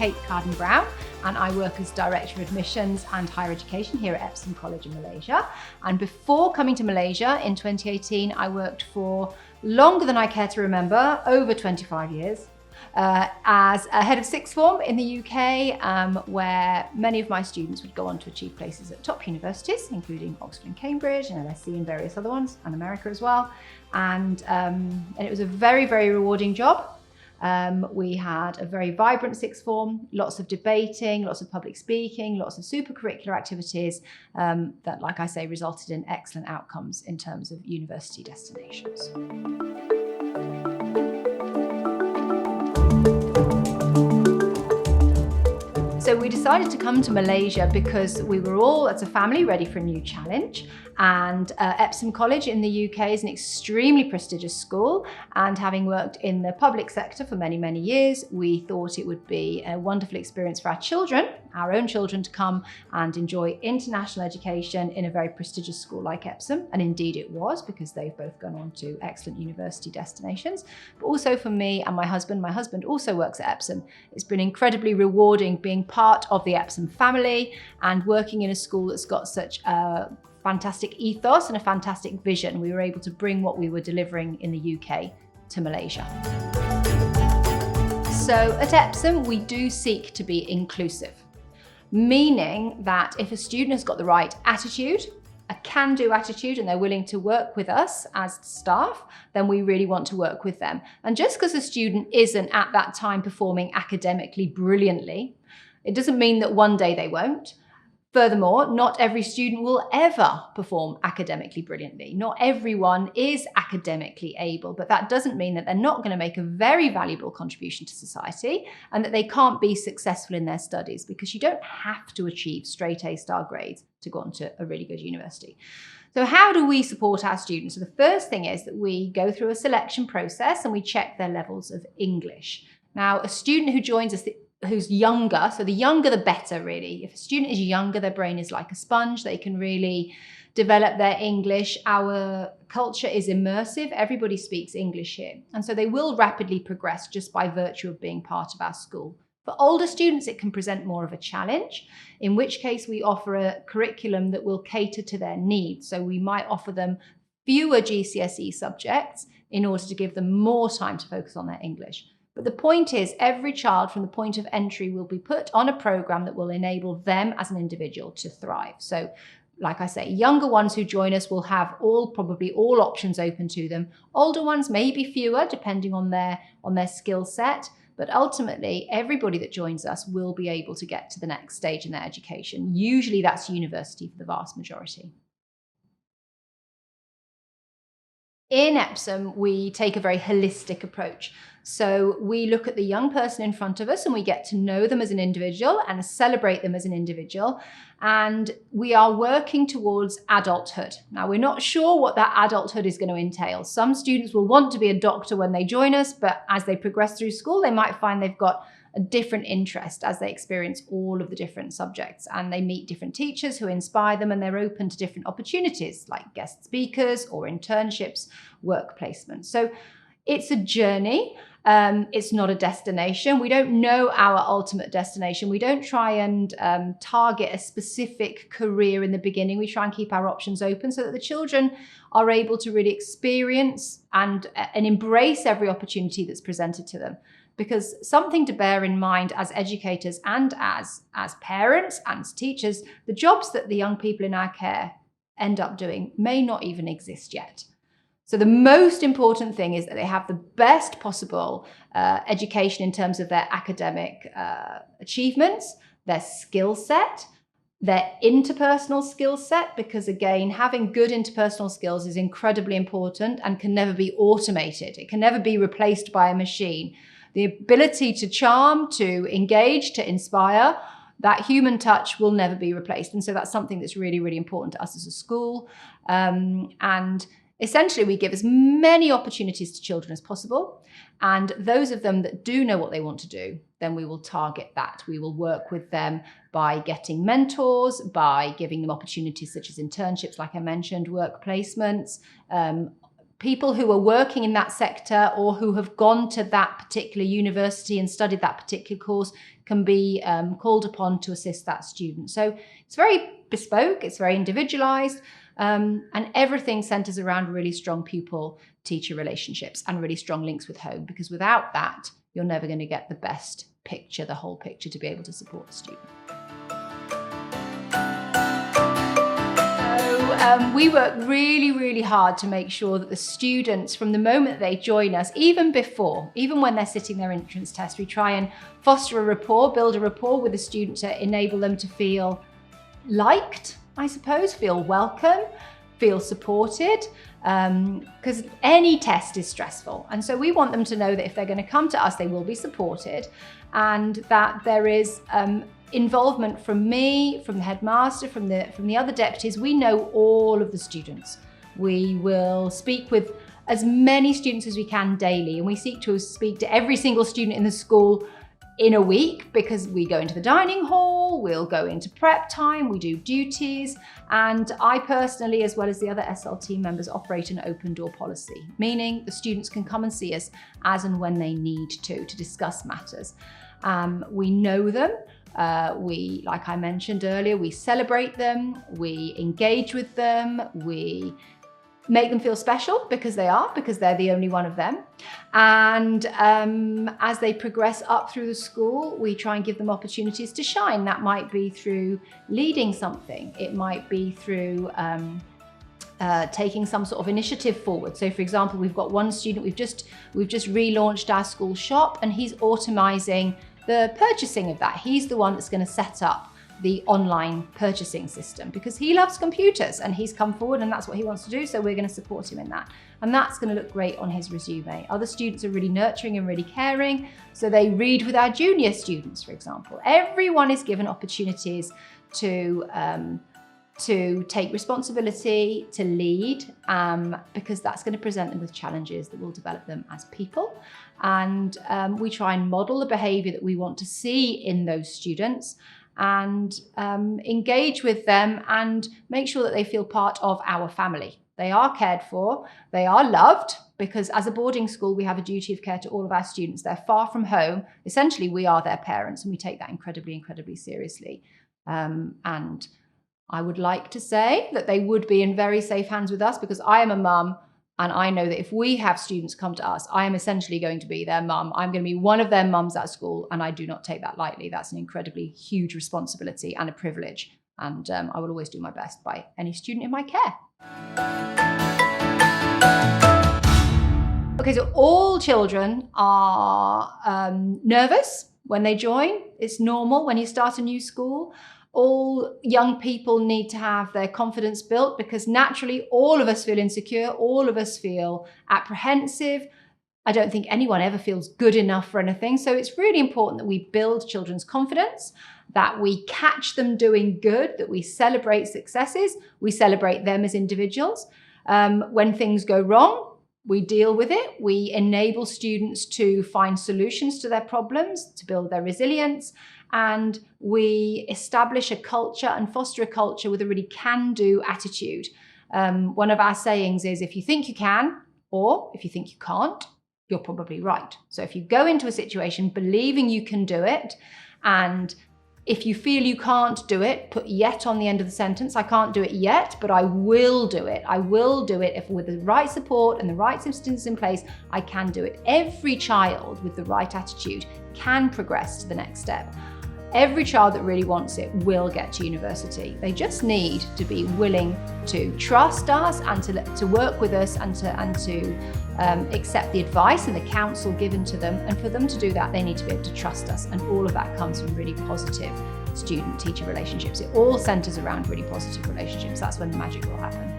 Kate Carden-Brown, and I work as Director of Admissions and Higher Education here at Epsom College in Malaysia. And before coming to Malaysia in 2018, I worked for longer than I care to remember, over 25 years, as a head of sixth form in the UK, where many of my students would go on to achieve places at top universities, including Oxford and Cambridge and LSE and various other ones, and America as well. And it was a very, very rewarding job. We had a very vibrant sixth form, lots of debating, lots of public speaking, lots of super curricular activities that, like I say, resulted in excellent outcomes in terms of university destinations. So we decided to come to Malaysia because we were all, as a family, ready for a new challenge. And Epsom College in the UK is an extremely prestigious school. And having worked in the public sector for many, many years, we thought it would be a wonderful experience for our own children, to come and enjoy international education in a very prestigious school like Epsom. And indeed it was, because they've both gone on to excellent university destinations. But also for me and my husband also works at Epsom. It's been incredibly rewarding being part of the Epsom family and working in a school that's got such a fantastic ethos and a fantastic vision. We were able to bring what we were delivering in the UK to Malaysia. So at Epsom, we do seek to be inclusive, meaning that if a student has got the right attitude, a can-do attitude, and they're willing to work with us as staff, then we really want to work with them. And just because a student isn't at that time performing academically brilliantly, it doesn't mean that one day they won't. Furthermore, not every student will ever perform academically brilliantly. Not everyone is academically able, but that doesn't mean that they're not going to make a very valuable contribution to society and that they can't be successful in their studies, because you don't have to achieve straight A star grades to go on to a really good university. So how do we support our students? So the first thing is that we go through a selection process and we check their levels of English. Now, a student who joins us who's younger, so the younger the better, really. If a student is younger, their brain is like a sponge. They can really develop their English. Our culture is immersive. Everybody speaks English here. And so they will rapidly progress just by virtue of being part of our school. For older students, it can present more of a challenge, in which case we offer a curriculum that will cater to their needs. So we might offer them fewer GCSE subjects in order to give them more time to focus on their English. But the point is, every child from the point of entry will be put on a program that will enable them as an individual to thrive. So, like I say, younger ones who join us will have probably all options open to them. Older ones, maybe fewer, depending on their skill set. But ultimately, everybody that joins us will be able to get to the next stage in their education. Usually that's university for the vast majority. In Epsom, we take a very holistic approach. So we look at the young person in front of us and we get to know them as an individual and celebrate them as an individual. And we are working towards adulthood. Now, we're not sure what that adulthood is going to entail. Some students will want to be a doctor when they join us, but as they progress through school, they might find they've got a different interest as they experience all of the different subjects, and they meet different teachers who inspire them, and they're open to different opportunities like guest speakers or internships, work placements. So it's a journey. It's not a destination. We don't know our ultimate destination. We don't try and target a specific career in the beginning. We try and keep our options open so that the children are able to really experience and embrace every opportunity that's presented to them. Because something to bear in mind as educators and as parents and as teachers, the jobs that the young people in our care end up doing may not even exist yet. So the most important thing is that they have the best possible education in terms of their academic achievements, their skill set, their interpersonal skill set, because again, having good interpersonal skills is incredibly important and can never be automated. It can never be replaced by a machine. The ability to charm, to engage, to inspire, that human touch will never be replaced. And so that's something that's really, really important to us as a school. And essentially, we give as many opportunities to children as possible. And those of them that do know what they want to do, then we will target that. We will work with them by getting mentors, by giving them opportunities such as internships, like I mentioned, work placements, people who are working in that sector or who have gone to that particular university and studied that particular course can be called upon to assist that student. So it's very bespoke, it's very individualized, and everything centers around really strong pupil-teacher relationships and really strong links with home, because without that, you're never going to get the best picture, the whole picture, to be able to support the student. We work really, really hard to make sure that the students, from the moment they join us, even when they're sitting their entrance test, we try and foster a rapport, build a rapport with the student to enable them to feel liked, I suppose, feel welcome, feel supported, because any test is stressful. And so we want them to know that if they're going to come to us, they will be supported, and that there is involvement from me, from the headmaster, from the other deputies. We know all of the students. We will speak with as many students as we can daily, and we seek to speak to every single student in the school in a week, because we go into the dining hall, we'll go into prep time, we do duties, and I personally, as well as the other SLT members, operate an open door policy, meaning the students can come and see us as and when they need to discuss matters. We know them. We, like I mentioned earlier, we celebrate them, we engage with them, we make them feel special because they're the only one of them. And as they progress up through the school, we try and give them opportunities to shine. That might be through leading something. It might be through taking some sort of initiative forward. So for example, we've got one student, we've just relaunched our school shop, and he's automizing the purchasing of that. He's the one that's going to set up the online purchasing system because he loves computers and he's come forward and that's what he wants to do. So we're going to support him in that. And that's going to look great on his resume. Other students are really nurturing and really caring. So they read with our junior students, for example. Everyone is given opportunities to take responsibility, to lead, because that's going to present them with challenges that will develop them as people. And we try and model the behavior that we want to see in those students, and engage with them and make sure that they feel part of our family. They are cared for, they are loved, because as a boarding school, we have a duty of care to all of our students. They're far from home. Essentially, we are their parents, and we take that incredibly, incredibly seriously. And I would like to say that they would be in very safe hands with us, because I am a mum, and I know that if we have students come to us, I am essentially going to be their mum. I'm going to be one of their mums at school, and I do not take that lightly. That's an incredibly huge responsibility and a privilege, and I will always do my best by any student in my care. Okay, so all children are nervous when they join. It's normal when you start a new school. All young people need to have their confidence built, because naturally all of us feel insecure, all of us feel apprehensive. I don't think anyone ever feels good enough for anything. So it's really important that we build children's confidence, that we catch them doing good, that we celebrate successes, we celebrate them as individuals. When things go wrong, we deal with it. We enable students to find solutions to their problems, to build their resilience. And we establish a culture and foster a culture with a really can-do attitude. One of our sayings is, if you think you can, or if you think you can't, you're probably right. So if you go into a situation believing you can do it, and if you feel you can't do it, put yet on the end of the sentence. I can't do it yet, but I will do it. I will do it if with the right support and the right systems in place, I can do it. Every child with the right attitude can progress to the next step. Every child that really wants it will get to university. They just need to be willing to trust us and to work with us and to accept the advice and the counsel given to them. And for them to do that, they need to be able to trust us. And all of that comes from really positive student-teacher relationships. It all centers around really positive relationships. That's when the magic will happen.